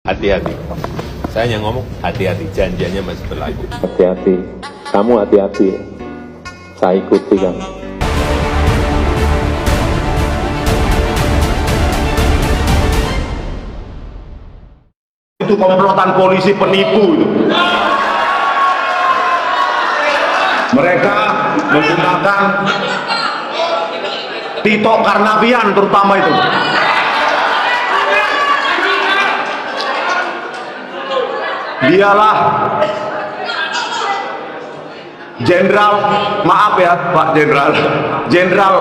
Hati-hati. Saya hanya ngomong hati-hati, janjiannya masih berlaku. Hati-hati, kamu hati-hati. Saya ikuti kamu. Itu komplotan polisi penipu itu. Mereka menggunakan Tito Karnavian terutama itu. Dialah jenderal, maaf ya Pak Jenderal, jenderal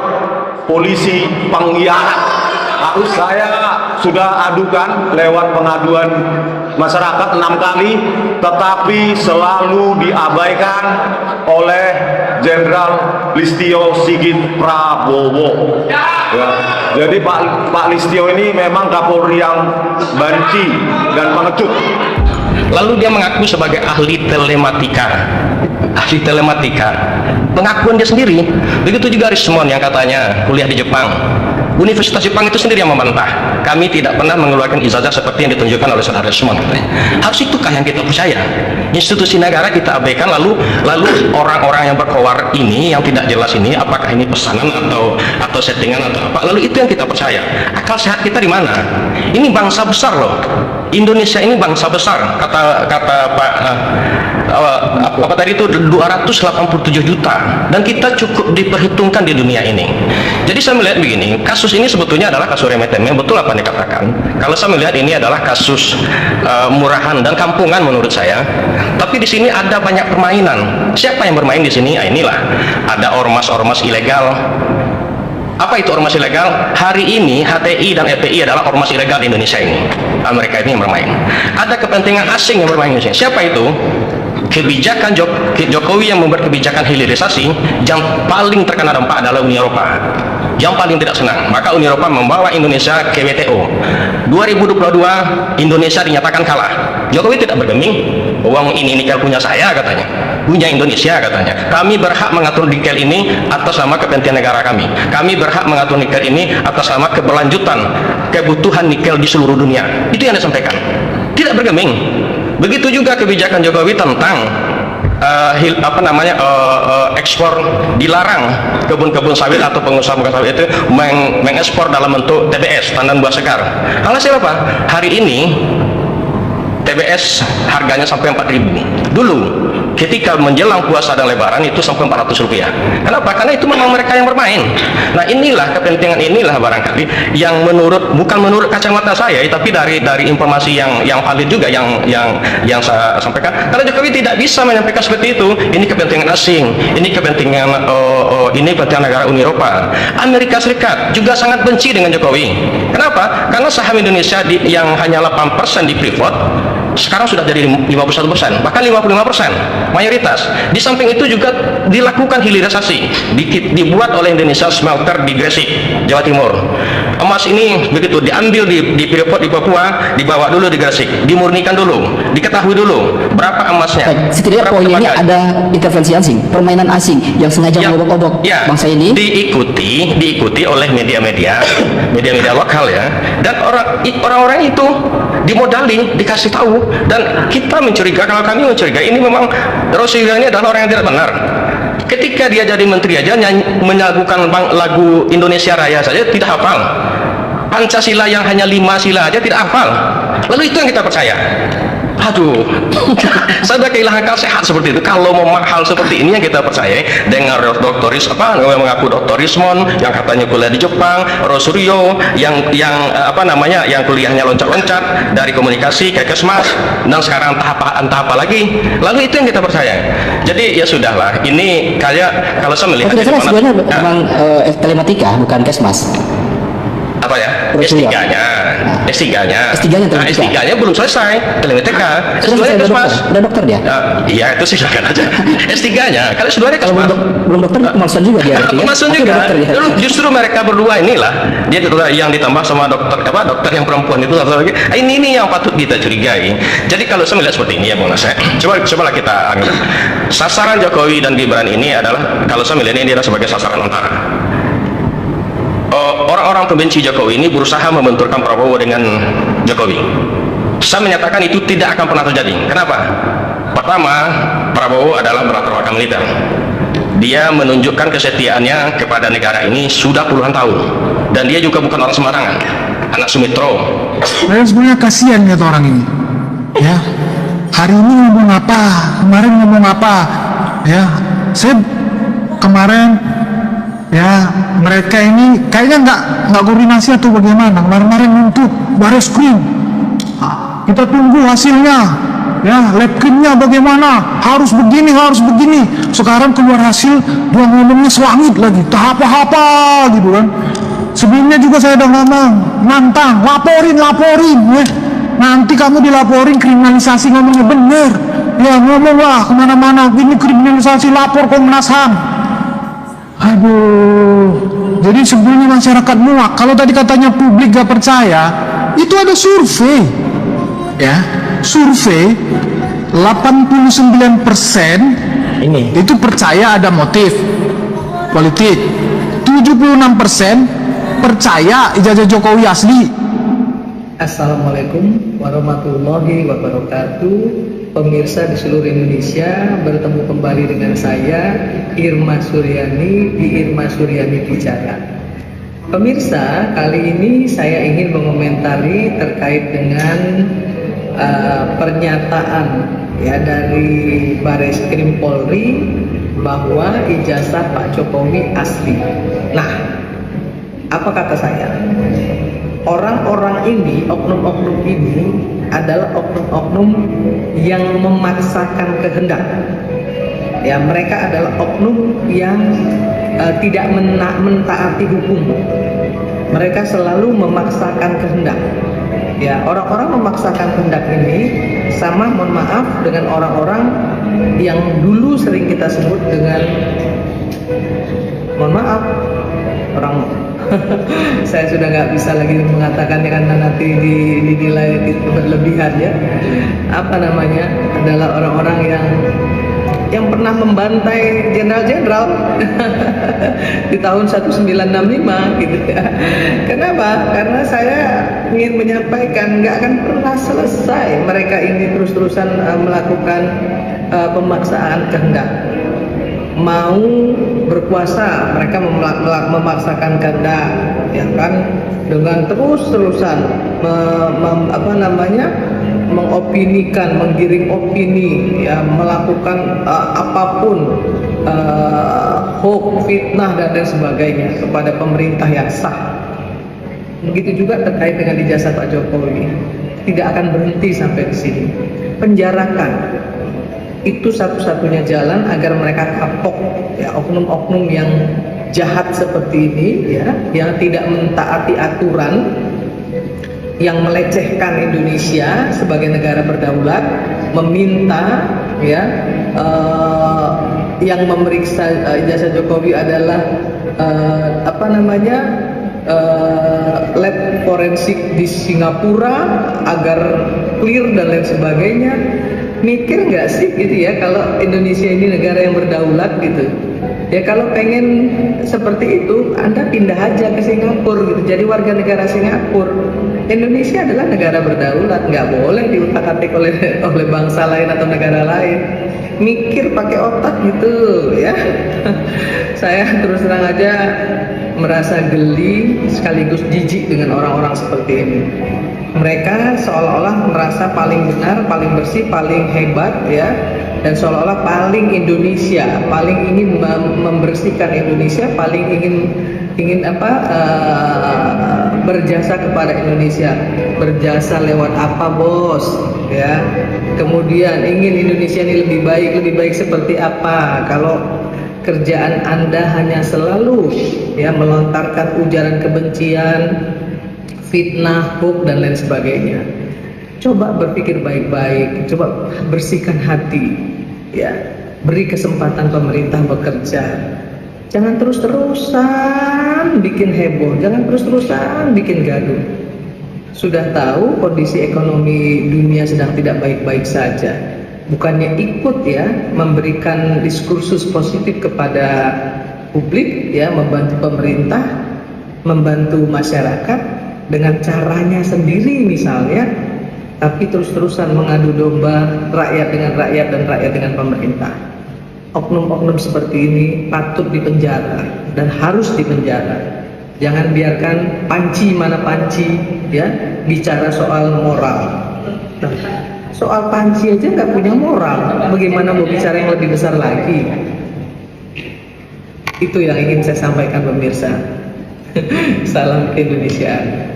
polisi pengkhianat. Harus saya sudah adukan lewat pengaduan masyarakat 6 kali, tetapi selalu diabaikan oleh Jenderal Listio Sigit Prabowo. Ya. Jadi Pak Listio ini memang Kapolri yang banci dan pengecut. Lalu dia mengaku sebagai ahli telematika. Ahli telematika. Pengakuan dia sendiri. Begitu juga Rismon yang katanya kuliah di Jepang. Universitas Jepang itu sendiri yang membantah. Kami tidak pernah mengeluarkan ijazah seperti yang ditunjukkan oleh saudara Rismon. Harus itukah yang kita percaya? Institusi negara kita abaikan, lalu orang-orang yang berkowar ini yang tidak jelas ini, apakah ini pesanan atau settingan atau apa? Lalu itu yang kita percaya. Akal sehat kita di mana? Ini bangsa besar loh. Indonesia ini bangsa besar. Kata Pak apa tadi itu 287 juta, dan kita cukup diperhitungkan di dunia ini. Jadi saya melihat begini, kasus ini sebetulnya adalah kasus remeh-temeh, betul apa yang dikatakan. Kalau saya melihat ini adalah kasus murahan dan kampungan menurut saya. Tapi di sini ada banyak permainan. Siapa yang bermain di sini? Inilah ada ormas-ormas ilegal. Apa itu ormas ilegal? Hari ini HTI dan FPI adalah ormas ilegal di Indonesia ini. Mereka ini yang bermain. Ada kepentingan asing yang bermain di sini. Siapa itu? Kebijakan Jokowi yang membuat kebijakan hilirisasi yang paling terkena dampak adalah Uni Eropa, yang paling tidak senang. Maka Uni Eropa membawa Indonesia ke WTO. 2022 Indonesia dinyatakan kalah. Jokowi tidak bergeming. Uang ini nikel punya saya katanya, punya Indonesia katanya. Kami berhak mengatur nikel ini atas nama kepentingan negara kami. Kami berhak mengatur nikel ini atas nama keberlanjutan kebutuhan nikel di seluruh dunia. Itu yang disampaikan. Tidak bergeming. Begitu juga kebijakan Jokowi tentang ekspor, dilarang kebun-kebun sawit atau pengusaha sawit itu mengekspor dalam bentuk TBS, tandan buah segar. Hasilnya apa? Hari ini TBS harganya sampai 4.000. Dulu ketika menjelang puasa dan lebaran itu sampai 400 rupiah. Kenapa? Karena itu memang mereka yang bermain. Nah inilah kepentingan, inilah barangkali yang bukan menurut kacamata saya, tapi dari informasi yang valid juga yang saya sampaikan. Karena Jokowi tidak bisa menyampaikan seperti itu. Ini kepentingan asing, ini kepentingan negara Uni Eropa. Amerika Serikat juga sangat benci dengan Jokowi. Kenapa? Karena saham Indonesia yang hanya 8% di Freeport sekarang sudah jadi 51%, bahkan 55% mayoritas. Di samping itu juga dilakukan hilirisasi, dibuat oleh Indonesia smelter di Gresik, Jawa Timur. Emas ini begitu diambil di Freeport di Papua, dibawa dulu di Gresik, dimurnikan dulu, diketahui dulu berapa emasnya. Setidaknya poinnya ini ada intervensi asing, permainan asing yang sengaja mengobok-obok bangsa ini. Diikuti oleh media-media lokal ya, dan orang-orang itu dimodali, dikasih tahu, dan kita mencurigai, kalau kami mencurigai ini memang Rasulullah ini adalah orang yang tidak benar. Ketika dia jadi menteri aja menyanyikan lagu Indonesia Raya saja tidak hafal, Pancasila yang hanya 5 sila aja tidak hafal. Lalu itu yang kita percaya. Aduh, saya sudah kehilangan akal sehat seperti itu. Kalau mau hal seperti ini yang kita percaya, dengan mengaku Dr. Rismon yang katanya kuliah di Jepang, Rosuryo yang kuliahnya loncat-loncat dari komunikasi ke Kesmas, dan sekarang entah apa lagi. Lalu itu yang kita percaya. Jadi ya sudahlah. Ini kayak kalau saya melihat sebenarnya memang telematika bukan Kesmas. Apa ya? S3-nya belum selesai. Telematika. S2-nya Kesmas. Udah dokter dia? Iya, itu silakan aja. S3-nya. Kalau S2-nya kalau belum dokter, kemasan juga dia. Kemasan juga. Justru mereka berdua inilah dia yang ditambah sama dokter yang perempuan itu atau lagi. Ini yang patut kita curigai. Jadi kalau saya melihat seperti ini ya Bung Nasir, cobalah kita anggap sasaran Jokowi dan Gibran ini adalah, kalau saya melihat ini adalah sebagai sasaran antara. Orang-orang pembenci Jokowi ini berusaha membenturkan Prabowo dengan Jokowi. Saya menyatakan itu tidak akan pernah terjadi. Kenapa? Pertama, Prabowo adalah berlatar militer. Dia menunjukkan kesetiaannya kepada negara ini sudah puluhan tahun, dan dia juga bukan orang sembarangan, anak Sumitro. Saya sebenarnya kasihan lihat orang ini, ya. Hari ini ngomong apa, kemarin ngomong apa, ya. Saya kemarin, ya, mereka ini kayaknya nggak koordinasi atau bagaimana. Kemarin nuntut Barreskrim, kita tunggu hasilnya, ya, lab krimnya bagaimana, harus begini. Sekarang keluar hasil, dia ngomongnya selangit lagi, tahap apa gitu kan. Sebelumnya juga saya udah ngomong, nantang, laporin, ya. Nanti kamu dilaporin kriminalisasi, ngomongnya bener, ya, ngomonglah kemana-mana, ini kriminalisasi, lapor Komnas HAM. Aduh, jadi sebelumnya masyarakat muak. Kalau tadi katanya publik gak percaya, itu ada survei, ya, survei 89% ini itu percaya ada motif politik, 76% percaya ijazah Jokowi asli. Assalamualaikum warahmatullahi wabarakatuh. Pemirsa di seluruh Indonesia, bertemu kembali dengan saya Irma Suryani di Irma Suryani Bicara. Pemirsa, kali ini saya ingin mengomentari terkait dengan pernyataan, ya, dari Barreskrim Polri bahwa ijazah Pak Jokowi asli. Nah, apa kata saya? Orang-orang ini, oknum-oknum ini adalah oknum-oknum yang memaksakan kehendak. Ya, mereka adalah oknum yang tidak mentaati hukum. Mereka selalu memaksakan kehendak. Ya, orang-orang memaksakan kehendak ini sama, mohon maaf, dengan orang-orang yang dulu sering kita sebut dengan, mohon maaf, orang saya sudah nggak bisa lagi mengatakannya karena nanti dinilai itu berlebihan, ya. Apa namanya, adalah orang-orang yang pernah membantai jenderal-jenderal di tahun 1965 gitu, ya. Kenapa? Karena saya ingin menyampaikan nggak akan pernah selesai mereka ini terus-terusan melakukan pemaksaan kehendak. Mau berkuasa, mereka memaksakan kehendak, ya kan, dengan terus-terusan mengopinikan, menggiring opini, ya, melakukan apapun, hoax, fitnah dan sebagainya kepada pemerintah yang sah. Begitu juga terkait dengan ijazah Pak Jokowi, tidak akan berhenti sampai di sini. Penjarakan itu satu-satunya jalan agar mereka kapok, ya, oknum-oknum yang jahat seperti ini, ya, yang tidak mentaati aturan, yang melecehkan Indonesia sebagai negara berdaulat, meminta, ya, yang memeriksa ijazah Jokowi adalah lab forensik di Singapura agar clear dan lain sebagainya. Mikir nggak sih gitu, ya, kalau Indonesia ini negara yang berdaulat gitu, ya, kalau pengen seperti itu Anda pindah aja ke Singapura gitu, jadi warga negara Singapura. Indonesia adalah negara berdaulat, nggak boleh diutak-atik oleh bangsa lain atau negara lain. Mikir pakai otak gitu, ya. Saya terus terang aja merasa geli sekaligus jijik dengan orang-orang seperti ini. Mereka seolah-olah merasa paling benar, paling bersih, paling hebat, ya, dan seolah-olah paling Indonesia, paling ingin membersihkan Indonesia, paling ingin berjasa kepada Indonesia. Berjasa lewat apa, bos? Ya, kemudian ingin Indonesia ini lebih baik seperti apa? Kalau kerjaan Anda hanya selalu, ya, melontarkan ujaran kebencian, fitnah, hoax dan lain sebagainya. Coba berpikir baik-baik, coba bersihkan hati, ya. Beri kesempatan pemerintah bekerja. Jangan terus-terusan bikin heboh, jangan terus-terusan bikin gaduh. Sudah tahu kondisi ekonomi dunia sedang tidak baik-baik saja. Bukannya ikut, ya, memberikan diskursus positif kepada publik, ya, membantu pemerintah, membantu masyarakat dengan caranya sendiri, misalnya tapi terus-terusan mengadu domba rakyat dengan rakyat dan rakyat dengan pemerintah. Oknum-oknum seperti ini patut dipenjara dan harus dipenjara. Jangan biarkan panci mana panci ya bicara soal moral. Nah, soal panci aja nggak punya moral, bagaimana mau bicara yang lebih besar lagi? Itu yang ingin saya sampaikan pemirsa. Salam keindonesiaan.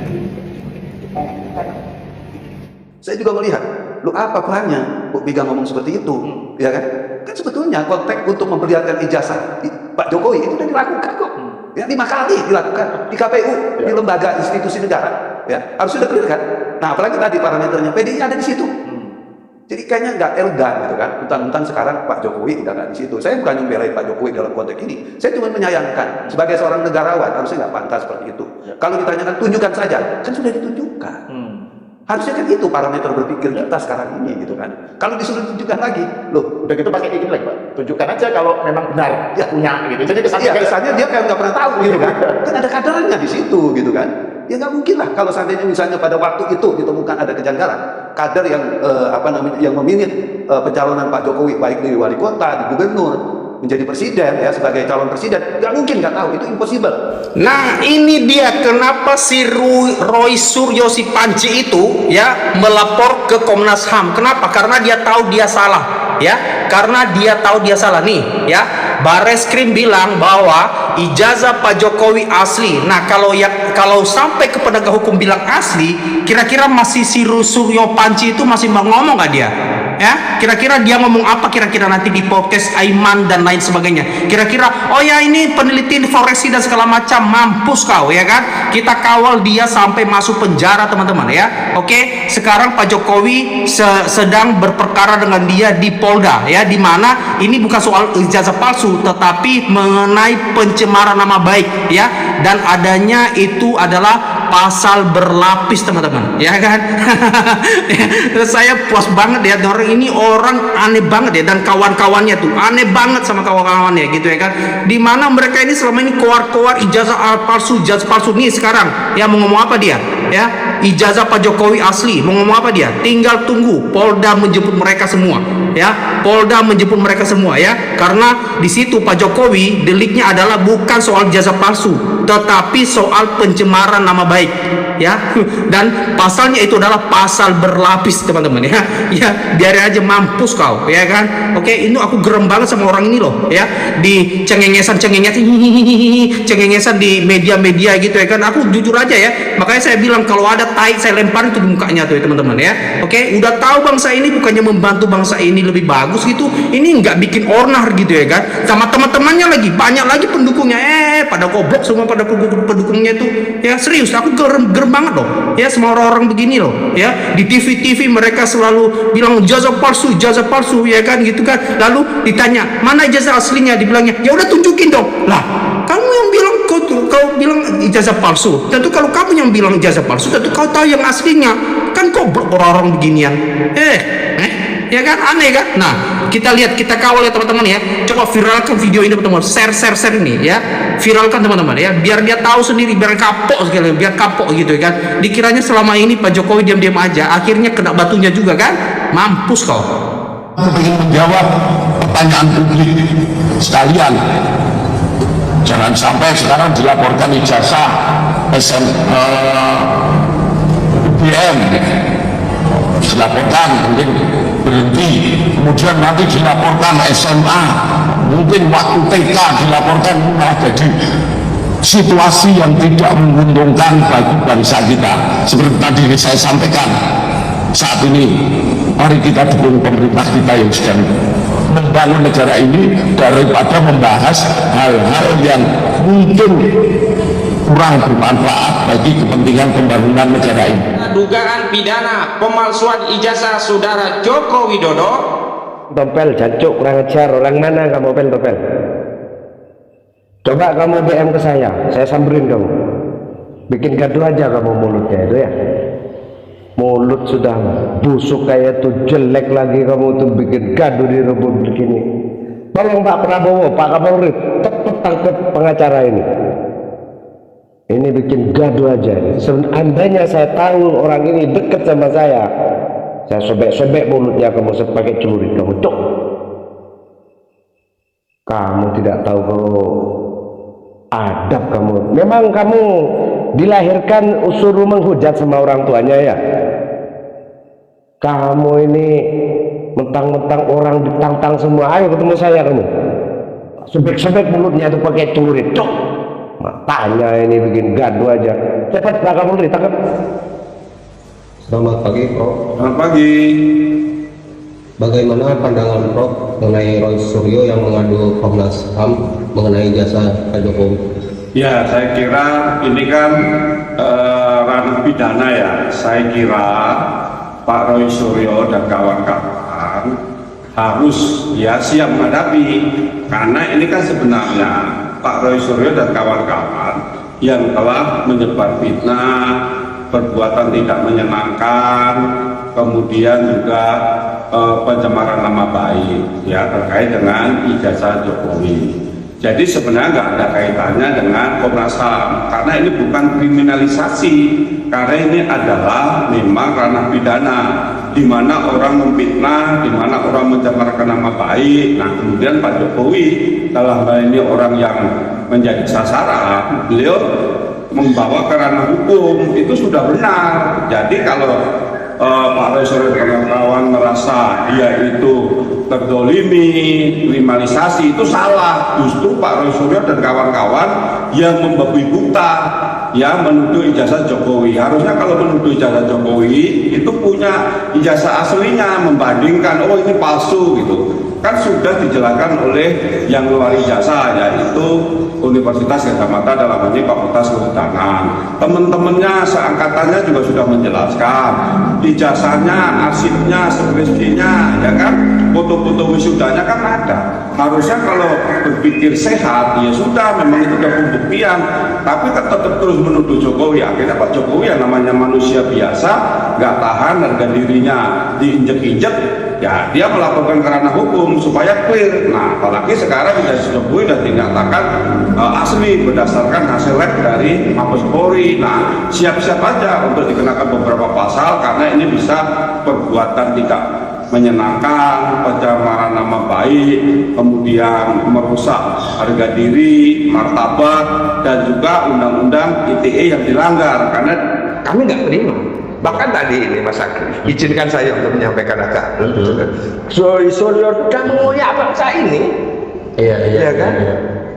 Saya juga melihat, lu apa perannya Bu Mega ngomong seperti itu, ya kan? Kan sebetulnya konteks untuk memperlihatkan ijazah Pak Jokowi itu sudah dilakukan kok. Ya, 5 kali dilakukan di KPU, di lembaga institusi negara, ya harus sudah clear kan. Nah, apalagi tadi parameternya PDI ada di situ. Jadi kayaknya nggak elegan gitu kan. Mentang-mentang sekarang Pak Jokowi udah nggak di situ. Saya bukan membelai Pak Jokowi dalam konteks ini. Saya cuma menyayangkan sebagai seorang negarawan harusnya nggak pantas seperti itu. Kalau ditanyakan tunjukkan saja, kan sudah ditunjukkan. Harusnya kan itu parameter berpikir kita sekarang ini gitu kan. Kalau disuruh tunjukkan lagi, loh, udah gitu pakai ini lagi Pak, tunjukkan aja kalau memang benar ya punya gitu. Jadi kesannya dia kayak nggak pernah tahu gitu kan. Kan ada kadernya di situ gitu kan. Ya nggak mungkin lah kalau seandainya misalnya pada waktu itu ditemukan ada kejanggalan, kader yang yang memilih pencalonan Pak Jokowi baik di wali kota, di gubernur, menjadi presiden ya sebagai calon presiden, nggak mungkin nggak tahu, itu impossible. Nah ini dia kenapa si Roy Suryo si Panci itu ya melapor ke Komnas HAM. Kenapa? Karena dia tahu dia salah ya, karena dia tahu dia salah nih ya. Bareskrim bilang bahwa ijazah Pak Jokowi asli. Nah kalau sampai ke penegak hukum bilang asli, kira-kira masih si Suryo Panci itu masih mau ngomong nggak dia? Ya, kira-kira dia ngomong apa kira-kira nanti di podcast Aiman dan lain sebagainya. Kira-kira oh ya ini peneliti forensik dan segala macam, mampus kau ya kan. Kita kawal dia sampai masuk penjara teman-teman ya. Oke, sekarang Pak Jokowi sedang berperkara dengan dia di Polda ya, di mana ini bukan soal ijazah palsu tetapi mengenai pencemaran nama baik ya, dan adanya itu adalah pasal berlapis teman-teman ya kan. Saya puas banget ya, orang ini orang aneh banget ya, dan kawan-kawannya tuh aneh banget sama kawan-kawannya gitu ya kan, dimana mereka ini selama ini keluar-keluar ijazah palsu nih. Sekarang ya mau ngomong apa dia ya, ijazah Pak Jokowi asli, mau ngomong apa dia, tinggal tunggu Polda menjemput mereka semua ya, Polda menjemput mereka semua ya, karena di situ Pak Jokowi deliknya adalah bukan soal ijazah palsu tetapi soal pencemaran nama baik ya, dan pasalnya itu adalah pasal berlapis teman-teman ya. Ya biarin aja, mampus kau ya kan. Oke, ini aku gerem banget sama orang ini loh ya, di cengengesan di media-media gitu ya kan. Aku jujur aja ya, makanya saya bilang kalau ada tai saya lempar itu di mukanya tuh ya teman-teman ya. Oke, udah tahu bangsa ini bukannya membantu bangsa ini lebih bagus gitu, ini nggak bikin ornar gitu ya kan, sama teman-temannya lagi banyak lagi pendukungnya, pada goblok semua pada pendukungnya tuh ya. Serius aku gerem banget loh ya sama orang-orang begini loh ya. Di TV mereka selalu bilang ijazah palsu ya kan gitu kan, lalu ditanya mana ijazah aslinya, dibilangnya ya udah tunjukin dong. Lah kamu yang bilang kau bilang ijazah palsu, tentu kalau kamu yang bilang ijazah palsu tentu kau tahu yang aslinya kan. Kok orang-orang beginian ya kan, aneh kan. Nah kita lihat, kita kawal ya teman-teman ya, coba viralkan video ini teman-teman, share ini ya, viralkan teman-teman ya, biar dia tahu sendiri, biar kapok sekali, biar kapok gitu ya kan. Dikiranya selama ini Pak Jokowi diam-diam aja, akhirnya kena batunya juga kan, mampus kau. Aku ingin menjawab pertanyaan publik sekalian. Jangan sampai sekarang dilaporkan ijazah UGM, dilaporkan mungkin berhenti, kemudian nanti dilaporkan SMA, mungkin waktu TK dilaporkan, malah jadi situasi yang tidak menguntungkan bagi bangsa kita. Seperti tadi saya sampaikan, saat ini mari kita dukung pemerintah kita yang sedang membangun negara ini daripada membahas hal-hal yang mungkin kurang bermanfaat bagi kepentingan pembangunan negara ini. Dugaan pidana pemalsuan ijazah saudara Joko Widodo. Topel jancuk, kurang ajar. Orang mana kamu topel? Coba kamu DM ke saya samperin kamu. Bikin gaduh aja kamu mulutnya itu ya. Mulut sudah busuk kayak tuh, jelek lagi kamu tuh bikin gaduh di republik ini. Tolong Pak Prabowo, Pak Kapolri, cepat tangkap pengacara ini. Ini bikin gaduh aja. Seandainya saya tahu orang ini dekat sama saya, Saya sobek-sobek mulutnya kamu sebagai celurit kamu. Cuk. Kamu tidak tahu kalau adab kamu. Memang kamu dilahirkan suruh menghujat sama orang tuanya ya. Kamu ini mentang-mentang orang ditantang semua. Ayo ketemu saya kamu. Sobek-sobek mulutnya itu pakai celurit. Cuk. Matanya ini bikin gaduh aja. Cepat Pak Kapolri, tangkap. Selamat pagi, Prof. Selamat pagi. Bagaimana pandangan Prof mengenai Roy Suryo yang mengadu Komnas HAM mengenai jasa Pak Jokowi? Ya, saya kira ini kan ranah pidana ya. Saya kira Pak Roy Suryo dan kawan-kawan harus ya siap menghadapi, karena ini kan sebenarnya Pak Roy Suryo dan kawan-kawan yang telah menyebar fitnah, perbuatan tidak menyenangkan, kemudian juga pencemaran nama baik ya terkait dengan ijazah Jokowi. Jadi sebenarnya nggak ada kaitannya dengan Komnas HAM, karena ini bukan kriminalisasi, karena ini adalah memang ranah pidana, di mana orang memfitnah, di mana orang mencemarkan nama baik. Nah, kemudian Pak Jokowi dalam hal ini orang yang menjadi sasaran, beliau membawa ke ranah hukum, itu sudah benar. Jadi kalau Pak Roy Suryo dan kawan-kawan merasa dia itu terdolimi, kriminalisasi, itu salah. Justru Pak Roy Suryo dan kawan-kawan yang membabi buta ya menuduh ijazah Jokowi. Harusnya kalau menuduh ijazah Jokowi itu punya ijazah aslinya, membandingkan oh ini palsu gitu. Kan sudah dijelaskan oleh yang ngeluarin jasa, yaitu Universitas Gadjah Mada dalam hal ini Fakultas Kehutanan. Teman-temannya seangkatannya juga sudah menjelaskan ijazahnya, arsipnya, skripsinya, ya kan, foto-foto wisudanya kan ada. Harusnya kalau berpikir sehat, ya sudah, memang itu sudah pembuktian. Tapi tetap terus menuduh Jokowi. Akhirnya Pak Jokowi yang namanya manusia biasa, nggak tahan harga dirinya diinjek-injek, ya dia melaporkan ke ranah hukum supaya clear. Nah, apalagi sekarang ijazah Jokowi sudah dinyatakan asli berdasarkan hasil lab dari Mabes Polri. Nah, siap-siap aja untuk dikenakan beberapa pasal, karena ini bisa perbuatan tidak menyenangkan, pencemaran nama baik, kemudian merusak harga diri, martabat, dan juga undang-undang ITE yang dilanggar. Karena Kami nggak terima. Bahkan tadi ini Mas Agri, izinkan saya untuk menyampaikan agak. Roy Suryo kan mengoyak bangsa ini, iya kan? Iya.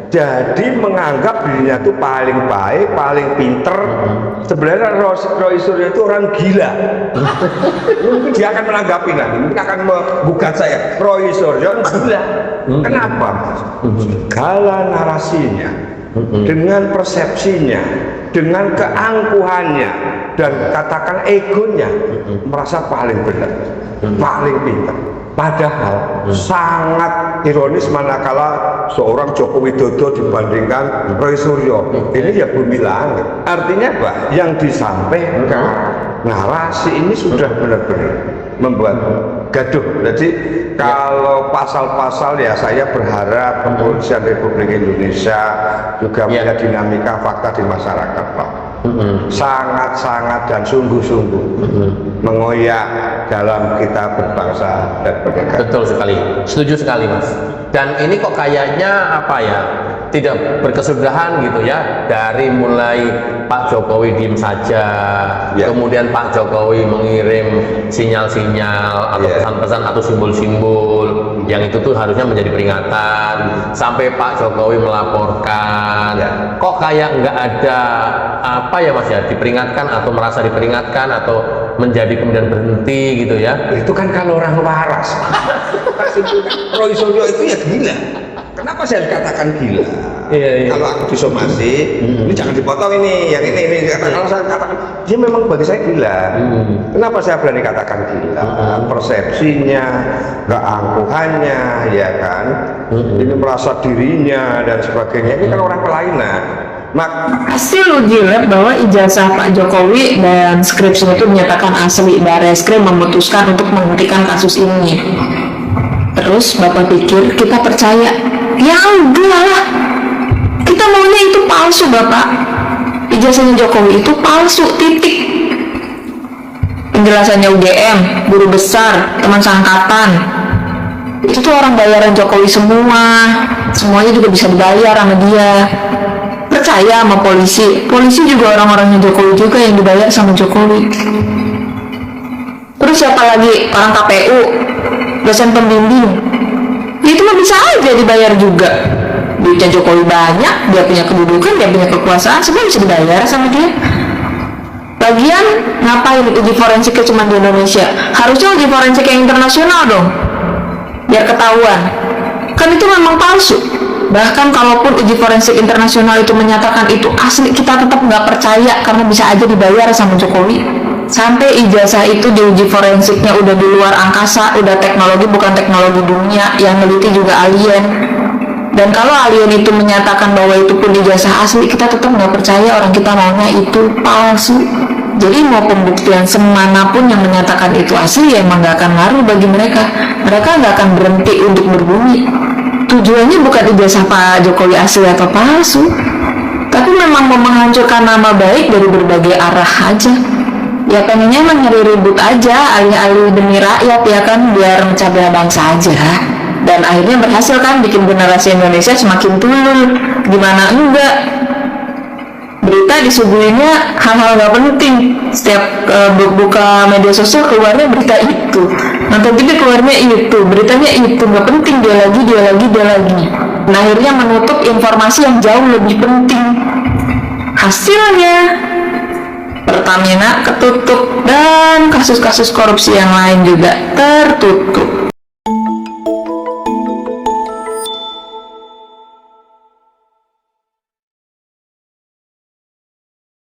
Jadi menganggap dirinya itu paling baik, paling pinter. Sebenarnya Roy Suryo itu orang gila. Mungkin dia akan menanggapi nanti, mungkin akan menggugat saya. Roy Suryo gila. Kenapa? Segala narasinya, dengan persepsinya, dengan keangkuhannya, dan katakan egonya, merasa paling benar, paling pintar. Padahal sangat ironis manakala seorang Joko Widodo dibandingkan Roy Suryo. Ini ya bumi langit. Artinya apa? Yang disampaikan narasi ini sudah benar-benar membuat gaduh. Jadi kalau pasal-pasal ya saya berharap kepolisian Republik Indonesia juga punya dinamika fakta di masyarakat, Pak. Sangat-sangat dan sungguh-sungguh mengoyak dalam kita berbangsa dan bernegara. Betul sekali, setuju sekali Mas. Dan ini kok kayaknya apa ya, tidak berkesudahan gitu ya, dari mulai Pak Jokowi diem saja, kemudian Pak Jokowi mengirim sinyal-sinyal atau pesan-pesan atau simbol-simbol yang itu tuh harusnya menjadi peringatan, sampai Pak Jokowi melaporkan. Kok kayak nggak ada apa ya Mas ya, diperingatkan atau merasa diperingatkan atau menjadi kemudian berhenti gitu ya. Itu kan kalau orang waras. Roy Suryo itu ya gila. Kenapa saya katakan gila? Kalau aku disomasi, ini jangan dipotong ini, yang ini. Kalau saya katakan, dia memang bagi saya gila. Kenapa saya berani katakan gila? Persepsinya, keangkuhannya, ya kan? Ini merasa dirinya dan sebagainya. Ini kan orang kelainan. Hasil uji lab bahwa ijazah Pak Jokowi dan skripsinya itu menyatakan asli. Barreskrim memutuskan untuk menghentikan kasus ini. Terus Bapak pikir kita percaya? Ya enggak lah. Kita maunya itu palsu, Bapak. Ijazahnya Jokowi itu palsu, titik. penjelasannya UGM, guru besar, teman seangkatan. Itu tuh orang bayaran Jokowi semua. Semuanya juga bisa dibayar sama dia. Percaya sama polisi. Polisi juga orang-orangnya Jokowi juga yang dibayar sama Jokowi. Terus siapa lagi? Orang KPU, dosen pembimbing. Itu mah bisa aja dibayar juga. Duitnya Jokowi banyak, dia punya kedudukan, dia punya kekuasaan, semua bisa dibayar sama dia. Lagian ngapain uji forensiknya cuma di Indonesia? Harusnya uji forensik yang internasional dong, biar ketahuan. Kan itu memang palsu. Bahkan kalaupun uji forensik internasional itu menyatakan itu asli, kita tetap nggak percaya karena bisa aja dibayar sama Jokowi. Sampai ijazah itu diuji forensiknya udah di luar angkasa, udah teknologi bukan teknologi dunia, yang neliti juga alien. Dan kalau alien itu menyatakan bahwa itu pun ijazah asli, kita tetap nggak percaya, orang kita maunya itu palsu. Jadi mau pembuktian semanapun yang menyatakan itu asli, ya emang nggak akan ngaruh bagi mereka. Mereka nggak akan berhenti untuk berbumi. Tujuannya bukan ijazah Pak Jokowi asli atau palsu, tapi memang mau menghancurkan nama baik dari berbagai arah aja. Ya pengennya emang nyari ribut aja, alih-alih demi rakyat, ya kan, biar mecah belah bangsa aja. Dan akhirnya berhasil kan, bikin generasi Indonesia semakin tulul. Gimana enggak? Berita disuguhinnya hal-hal gak penting. Setiap buka media sosial keluarnya berita itu, nonton TV keluarnya itu, beritanya itu, gak penting, dia lagi. Nah, akhirnya menutup informasi yang jauh lebih penting. Hasilnya Pertamina ketutup dan kasus-kasus korupsi yang lain juga tertutup.